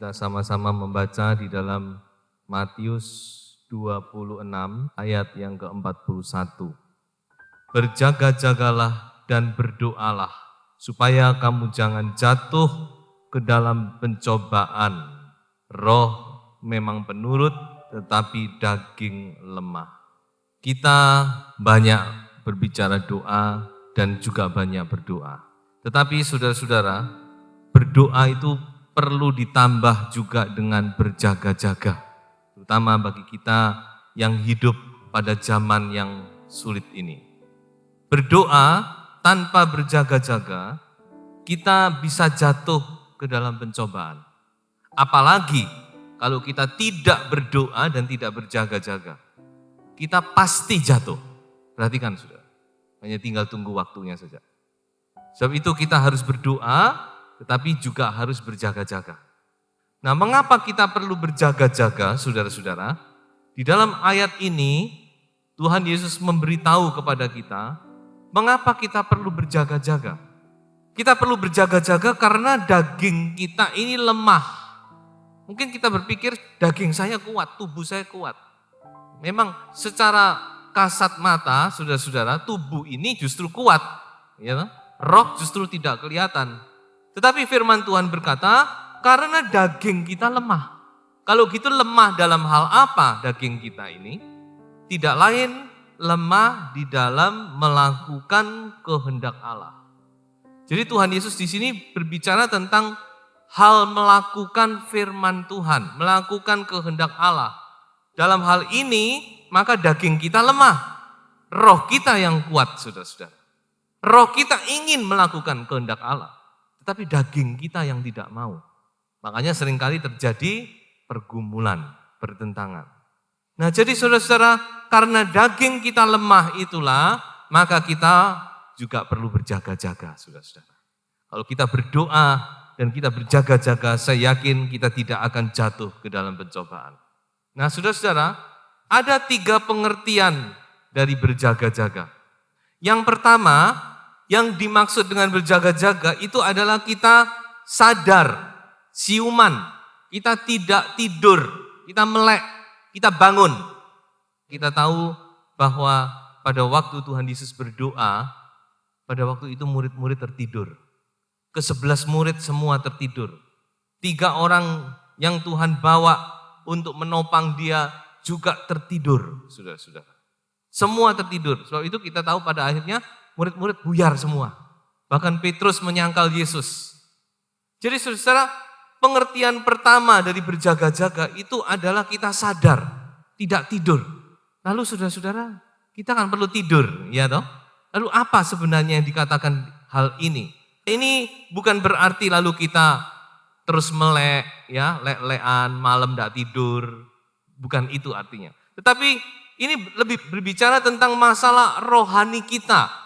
kita sama-sama membaca di dalam Matius 26 ayat yang ke-41. Berjaga-jagalah dan berdoalah supaya kamu jangan jatuh ke dalam pencobaan. Roh memang penurut tetapi daging lemah. Kita banyak berbicara doa dan juga banyak berdoa. Tetapi saudara-saudara, berdoa itu perlu ditambah juga dengan berjaga-jaga. Terutama bagi kita yang hidup pada zaman yang sulit ini. Berdoa tanpa berjaga-jaga, kita bisa jatuh ke dalam pencobaan. Apalagi kalau kita tidak berdoa dan tidak berjaga-jaga, kita pasti jatuh. Perhatikan saudara, hanya tinggal tunggu waktunya saja. Sebab itu kita harus berdoa, tetapi juga harus berjaga-jaga. Nah, mengapa kita perlu berjaga-jaga, saudara-saudara? Di dalam ayat ini, Tuhan Yesus memberitahu kepada kita, mengapa kita perlu berjaga-jaga. Kita perlu berjaga-jaga karena daging kita ini lemah. Mungkin kita berpikir, daging saya kuat, tubuh saya kuat. Memang secara kasat mata, saudara-saudara, tubuh ini justru kuat. Ya, roh justru tidak kelihatan. Tetapi firman Tuhan berkata, karena daging kita lemah. Kalau gitu lemah dalam hal apa daging kita ini? Tidak lain lemah di dalam melakukan kehendak Allah. Jadi Tuhan Yesus di sini berbicara tentang hal melakukan firman Tuhan, melakukan kehendak Allah. Dalam hal ini, maka daging kita lemah. Roh kita yang kuat, saudara-saudara. Roh kita ingin melakukan kehendak Allah. Tetapi daging kita yang tidak mau. Makanya seringkali terjadi pergumulan, pertentangan. Nah, jadi saudara-saudara, karena daging kita lemah itulah, maka kita juga perlu berjaga-jaga, saudara-saudara. Kalau kita berdoa dan kita berjaga-jaga, saya yakin kita tidak akan jatuh ke dalam pencobaan. Nah, saudara-saudara, ada 3 pengertian dari berjaga-jaga. Yang pertama, yang dimaksud dengan berjaga-jaga itu adalah kita sadar, siuman, kita tidak tidur, kita melek, kita bangun. Kita tahu bahwa pada waktu Tuhan Yesus berdoa, pada waktu itu murid-murid tertidur. Ke-11 murid semua tertidur. 3 orang yang Tuhan bawa untuk menopang dia juga tertidur, saudara-saudara. Semua tertidur, sebab itu kita tahu pada akhirnya murid-murid buyar semua. Bahkan Petrus menyangkal Yesus. Jadi saudara, pengertian pertama dari berjaga-jaga itu adalah kita sadar, tidak tidur. Lalu saudara-saudara, kita kan perlu tidur, ya toh? Lalu apa sebenarnya yang dikatakan hal ini? Ini bukan berarti lalu kita terus melek, ya, lek-lekan, malam tidak tidur. Bukan itu artinya. Tetapi ini lebih berbicara tentang masalah rohani kita.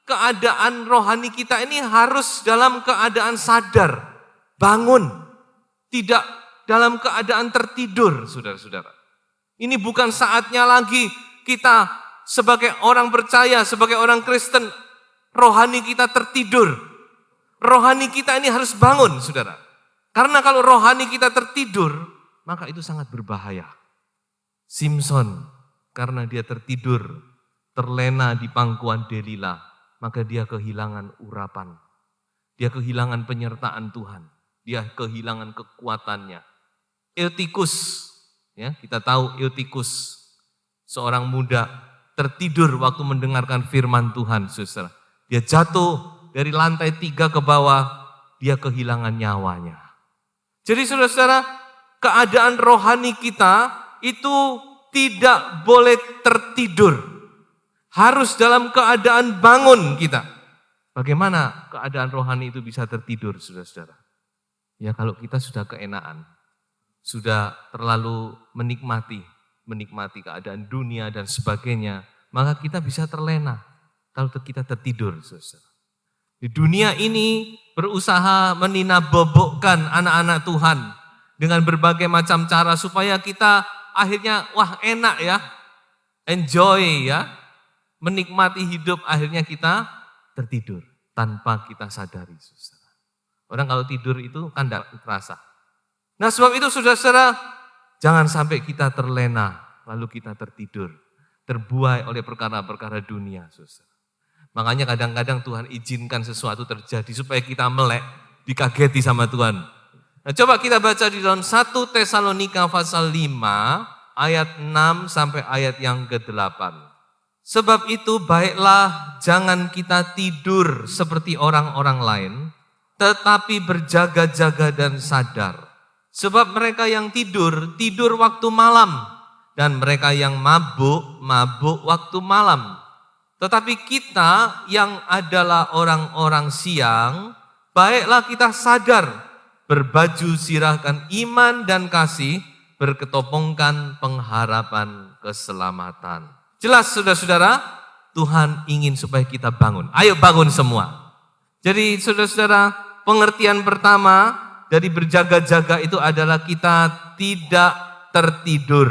Keadaan rohani kita ini harus dalam keadaan sadar, bangun, tidak dalam keadaan tertidur, saudara-saudara. Ini bukan saatnya lagi kita sebagai orang percaya, sebagai orang Kristen, rohani kita tertidur. Rohani kita ini harus bangun, saudara. Karena kalau rohani kita tertidur, maka itu sangat berbahaya. Simson, karena dia tertidur, terlena di pangkuan Delila, maka dia kehilangan urapan. Dia kehilangan penyertaan Tuhan. Dia kehilangan kekuatannya. Eutikus, ya, kita tahu Eutikus, seorang muda tertidur waktu mendengarkan firman Tuhan, saudara. Dia jatuh dari lantai 3 ke bawah, dia kehilangan nyawanya. Jadi saudara-saudara, keadaan rohani kita itu tidak boleh tertidur. Harus dalam keadaan bangun kita. Bagaimana keadaan rohani itu bisa tertidur, saudara-saudara? Ya kalau kita sudah keenaan, sudah terlalu menikmati keadaan dunia dan sebagainya, maka kita bisa terlena kalau kita tertidur, saudara. Di dunia ini berusaha meninabobokkan anak-anak Tuhan dengan berbagai macam cara supaya kita akhirnya wah enak ya, enjoy ya, menikmati hidup, akhirnya kita tertidur tanpa kita sadari, saudara. Orang kalau tidur itu kan tidak terasa. Nah sebab itu saudara-saudara, jangan sampai kita terlena, lalu kita tertidur, terbuai oleh perkara-perkara dunia. Saudara. Makanya kadang-kadang Tuhan izinkan sesuatu terjadi supaya kita melek, dikageti sama Tuhan. Nah coba kita baca di dalam 1 Tesalonika pasal 5 ayat 6 sampai ayat yang ke-8. Sebab itu baiklah jangan kita tidur seperti orang-orang lain, tetapi berjaga-jaga dan sadar. Sebab mereka yang tidur, tidur waktu malam, dan mereka yang mabuk, mabuk waktu malam. Tetapi kita yang adalah orang-orang siang, baiklah kita sadar, berbaju sirahkan iman dan kasih, berketopongkan pengharapan keselamatan. Jelas saudara-saudara, Tuhan ingin supaya kita bangun. Ayo bangun semua. Jadi saudara-saudara, pengertian pertama dari berjaga-jaga itu adalah kita tidak tertidur.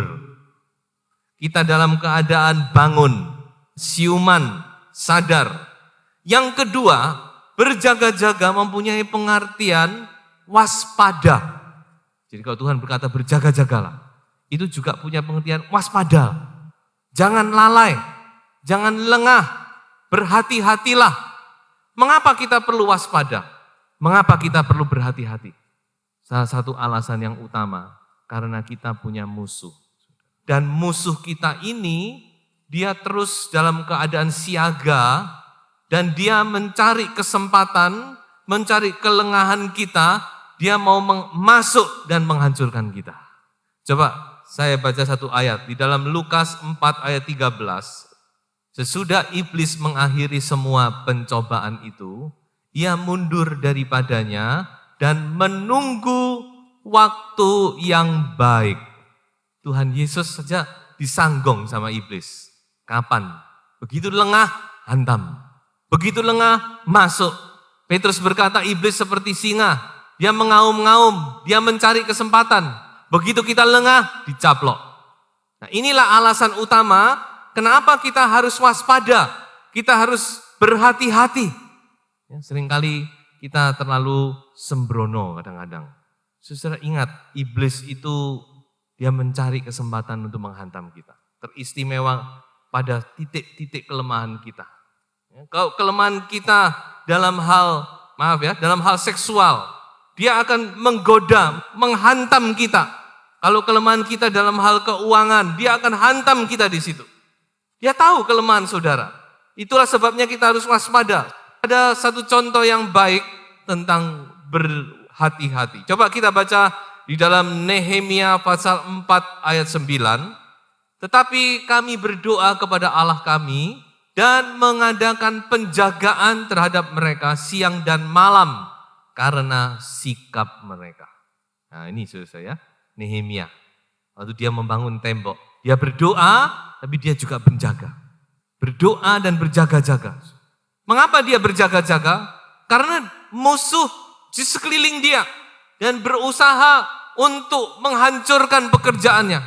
Kita dalam keadaan bangun, siuman, sadar. Yang kedua, berjaga-jaga mempunyai pengertian waspada. Jadi kalau Tuhan berkata berjaga-jagalah, itu juga punya pengertian waspada. Jangan lalai, jangan lengah, berhati-hatilah. Mengapa kita perlu waspada? Mengapa kita perlu berhati-hati? Salah satu alasan yang utama, karena kita punya musuh. Dan musuh kita ini, dia terus dalam keadaan siaga, dan dia mencari kesempatan, mencari kelengahan kita, dia mau masuk dan menghancurkan kita. Coba saya baca satu ayat di dalam Lukas 4 ayat 13. Sesudah iblis mengakhiri semua pencobaan itu, ia mundur daripadanya dan menunggu waktu yang baik. Tuhan Yesus saja disanggong sama iblis. Kapan? Begitu lengah, hantam. Begitu lengah, masuk. Petrus berkata, iblis seperti singa. Dia mengaum-ngaum, dia mencari kesempatan. Begitu kita lengah, dicaplok. Nah, inilah alasan utama kenapa kita harus waspada. Kita harus berhati-hati. Ya, seringkali kita terlalu sembrono kadang-kadang. Saudara ingat, iblis itu dia mencari kesempatan untuk menghantam kita. Teristimewa pada titik-titik kelemahan kita. Ya, kalau kelemahan kita dalam hal, dalam hal seksual, dia akan menggoda, menghantam kita. Kalau kelemahan kita dalam hal keuangan, dia akan hantam kita di situ. Dia tahu kelemahan saudara. Itulah sebabnya kita harus waspada. Ada satu contoh yang baik tentang berhati-hati. Coba kita baca di dalam Nehemia pasal 4 ayat 9. Tetapi kami berdoa kepada Allah kami dan mengadakan penjagaan terhadap mereka siang dan malam karena sikap mereka. Nah ini saudara saya, Nehemia. Waktu dia membangun tembok, dia berdoa tapi dia juga menjaga. Berdoa dan berjaga-jaga. Mengapa dia berjaga-jaga? Karena musuh di sekeliling dia dan berusaha untuk menghancurkan pekerjaannya.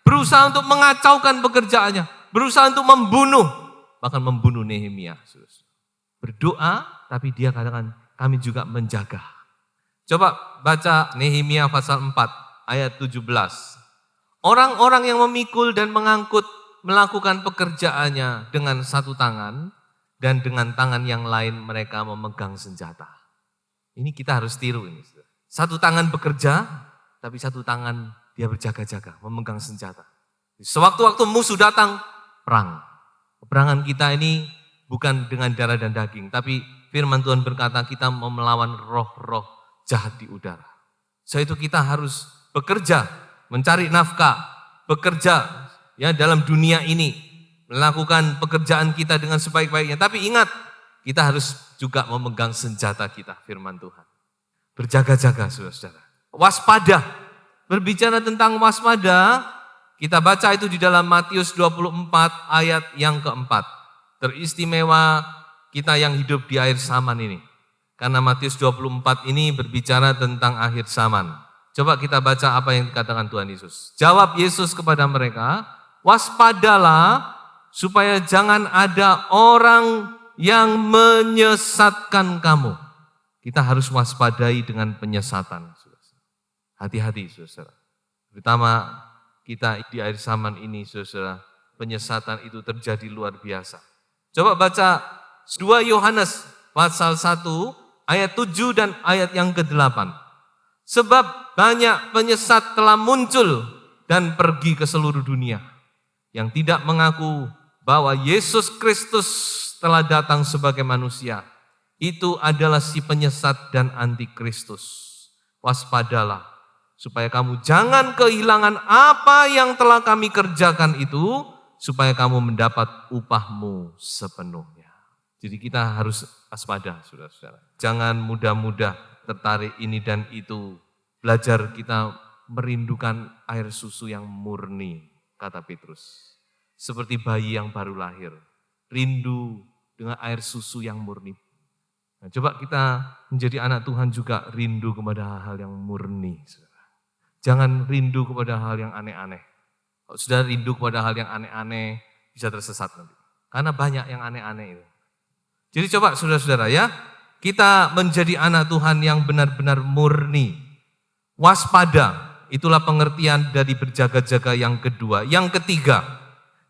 Berusaha untuk mengacaukan pekerjaannya. Berusaha untuk membunuh. Bahkan membunuh Nehemia. Berdoa tapi dia katakan kami juga menjaga. Coba baca Nehemia pasal 4 ayat 17. Orang-orang yang memikul dan mengangkut melakukan pekerjaannya dengan satu tangan dan dengan tangan yang lain mereka memegang senjata. Ini kita harus tiru ini. Satu tangan bekerja tapi satu tangan dia berjaga-jaga memegang senjata. Sewaktu-waktu musuh datang perang. Peperangan kita ini bukan dengan darah dan daging tapi firman Tuhan berkata kita mau melawan roh-roh jahat di udara. Sebab itu kita harus bekerja, mencari nafkah, bekerja ya dalam dunia ini, melakukan pekerjaan kita dengan sebaik-baiknya. Tapi ingat, kita harus juga memegang senjata kita, firman Tuhan. Berjaga-jaga saudara-saudara. Waspada. Berbicara tentang waspada, kita baca itu di dalam Matius 24 ayat yang keempat. Teristimewa kita yang hidup di akhir zaman ini. Karena Matius 24 ini berbicara tentang akhir zaman. Coba kita baca apa yang dikatakan Tuhan Yesus. Jawab Yesus kepada mereka, waspadalah supaya jangan ada orang yang menyesatkan kamu. Kita harus waspadai dengan penyesatan. Hati-hati saudara. Terutama kita di akhir zaman ini saudara, penyesatan itu terjadi luar biasa. Coba baca 2 Yohanes pasal 1 ayat 7 dan ayat yang ke-8. Sebab banyak penyesat telah muncul dan pergi ke seluruh dunia, yang tidak mengaku bahwa Yesus Kristus telah datang sebagai manusia. Itu adalah si penyesat dan antikristus. Waspadalah, supaya kamu jangan kehilangan apa yang telah kami kerjakan itu, supaya kamu mendapat upahmu sepenuhnya. Jadi kita harus waspada, saudara-saudara. Jangan mudah-mudah tertarik ini dan itu. Belajar kita merindukan air susu yang murni, kata Petrus. Seperti bayi yang baru lahir, rindu dengan air susu yang murni. Nah, coba kita menjadi anak Tuhan juga rindu kepada hal-hal yang murni. Saudara. Jangan rindu kepada hal yang aneh-aneh. Kalau sudah rindu kepada hal yang aneh-aneh, bisa tersesat nanti. Karena banyak yang aneh-aneh itu. Jadi coba saudara-saudara ya, kita menjadi anak Tuhan yang benar-benar murni. Waspada. Itulah pengertian dari berjaga-jaga yang kedua. Yang ketiga,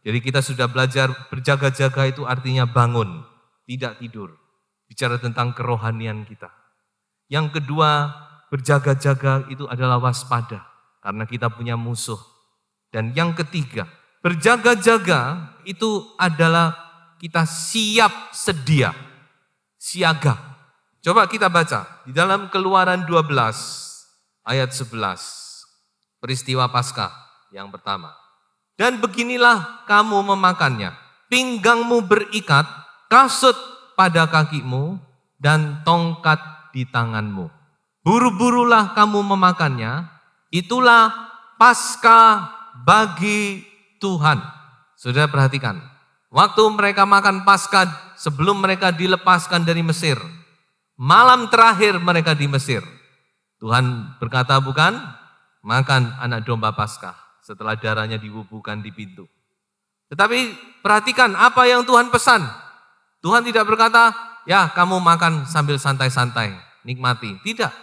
jadi kita sudah belajar berjaga-jaga itu artinya bangun, tidak tidur. Bicara tentang kerohanian kita. Yang kedua, berjaga-jaga itu adalah waspada, karena kita punya musuh. Dan yang ketiga, berjaga-jaga itu adalah kita siap sedia, siaga. Coba kita baca di dalam Keluaran 12 ayat 11. Peristiwa Paskah yang pertama. Dan beginilah kamu memakannya. Pinggangmu berikat, kasut pada kakimu, dan tongkat di tanganmu. Buru-burulah kamu memakannya. Itulah Paskah bagi Tuhan. Saudara perhatikan. Waktu mereka makan Paskah sebelum mereka dilepaskan dari Mesir. Malam terakhir mereka di Mesir. Tuhan berkata bukan? Makan anak domba Paskah setelah darahnya dibubuhkan di pintu. Tetapi perhatikan apa yang Tuhan pesan. Tuhan tidak berkata, ya kamu makan sambil santai-santai, nikmati. Tidak.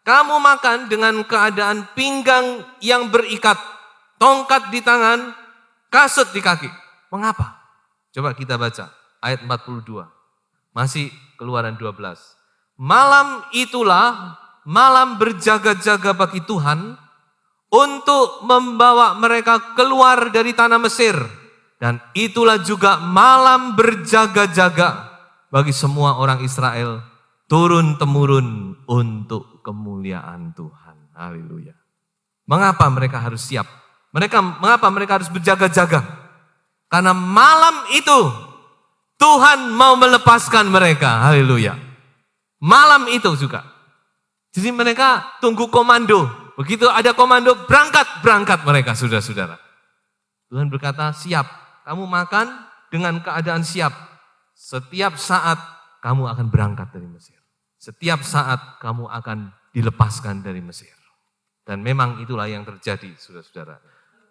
Kamu makan dengan keadaan pinggang yang berikat, tongkat di tangan, kasut di kaki. Mengapa? Coba kita baca ayat 42. Masih Keluaran 12. Malam itulah malam berjaga-jaga bagi Tuhan, untuk membawa mereka keluar dari tanah Mesir. Dan itulah juga malam berjaga-jaga bagi semua orang Israel, turun-temurun untuk kemuliaan Tuhan. Haleluya. Mengapa mereka harus siap? Mengapa mereka harus berjaga-jaga? Karena malam itu Tuhan mau melepaskan mereka. Haleluya. Malam itu juga. Jadi mereka tunggu komando. Begitu ada komando, berangkat mereka, saudara-saudara. Tuhan berkata, siap. Kamu makan dengan keadaan siap. Setiap saat kamu akan berangkat dari Mesir. Setiap saat kamu akan dilepaskan dari Mesir. Dan memang itulah yang terjadi, saudara-saudara.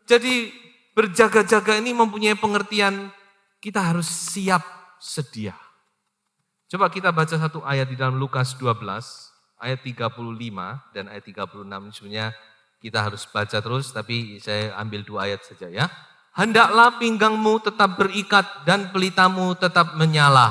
Jadi berjaga-jaga ini mempunyai pengertian kita harus siap sedia. Coba kita baca satu ayat di dalam Lukas 12. Ayat 35 dan ayat 36 sebenarnya kita harus baca terus, tapi saya ambil 2 ayat saja ya. Hendaklah pinggangmu tetap berikat dan pelitamu tetap menyala.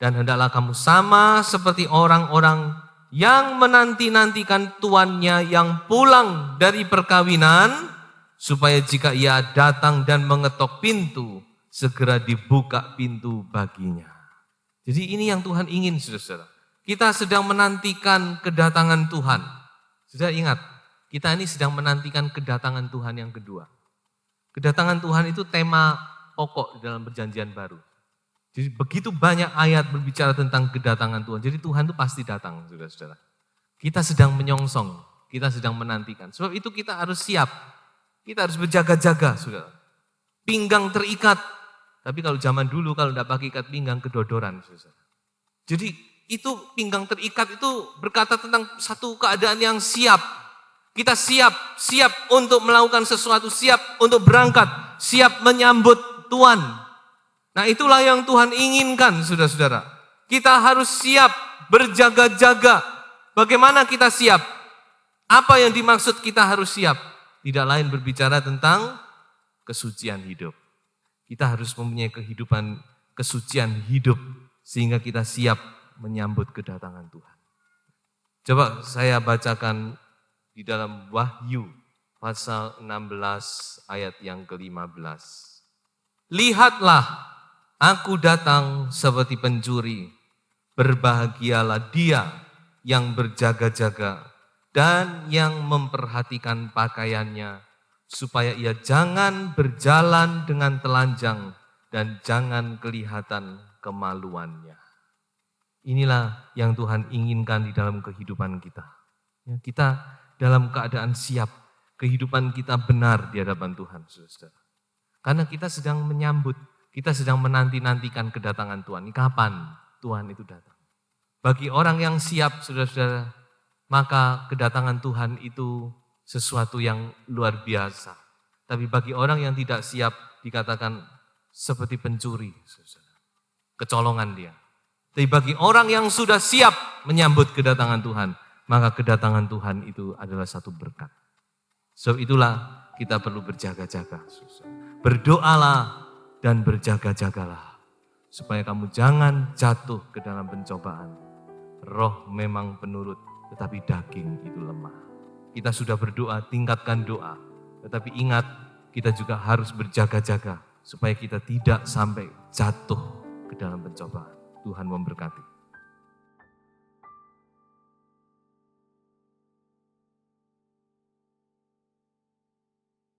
Dan hendaklah kamu sama seperti orang-orang yang menanti-nantikan tuannya yang pulang dari perkawinan, supaya jika ia datang dan mengetok pintu, segera dibuka pintu baginya. Jadi ini yang Tuhan ingin, saudara-saudara. Kita sedang menantikan kedatangan Tuhan. Sudah ingat, kita ini sedang menantikan kedatangan Tuhan yang kedua. Kedatangan Tuhan itu tema pokok di dalam perjanjian baru. Jadi begitu banyak ayat berbicara tentang kedatangan Tuhan. Jadi Tuhan itu pasti datang, saudara-saudara. Kita sedang menyongsong, kita sedang menantikan. Sebab itu kita harus siap. Kita harus berjaga-jaga, saudara. Pinggang terikat. Tapi kalau zaman dulu, kalau tidak pakai ikat pinggang, kedodoran, saudara. Jadi itu pinggang terikat itu berkata tentang satu keadaan yang siap. Kita siap untuk melakukan sesuatu, siap untuk berangkat, siap menyambut Tuhan. Nah itulah yang Tuhan inginkan, saudara-saudara. Kita harus siap berjaga-jaga. Bagaimana kita siap? Apa yang dimaksud kita harus siap? Tidak lain berbicara tentang kesucian hidup. Kita harus mempunyai kehidupan kesucian hidup sehingga kita siap menyambut kedatangan Tuhan. Coba saya bacakan di dalam Wahyu pasal 16 ayat yang ke-15. Lihatlah, aku datang seperti pencuri. Berbahagialah dia yang berjaga-jaga dan yang memperhatikan pakaiannya, supaya ia jangan berjalan dengan telanjang dan jangan kelihatan kemaluannya. Inilah yang Tuhan inginkan di dalam kehidupan kita. Ya, kita dalam keadaan siap, kehidupan kita benar di hadapan Tuhan, saudara. Karena kita sedang menyambut, kita sedang menanti-nantikan kedatangan Tuhan. Kapan Tuhan itu datang? Bagi orang yang siap, saudara-saudara, maka kedatangan Tuhan itu sesuatu yang luar biasa. Tapi bagi orang yang tidak siap, dikatakan seperti pencuri, saudara. Kecolongan dia. Tapi bagi orang yang sudah siap menyambut kedatangan Tuhan, maka kedatangan Tuhan itu adalah satu berkat. So itulah kita perlu berjaga-jaga. Berdoalah dan berjaga-jagalah. Supaya kamu jangan jatuh ke dalam pencobaan. Roh memang penurut, tetapi daging itu lemah. Kita sudah berdoa, tingkatkan doa. Tetapi ingat, kita juga harus berjaga-jaga supaya kita tidak sampai jatuh ke dalam pencobaan. Tuhan memberkati.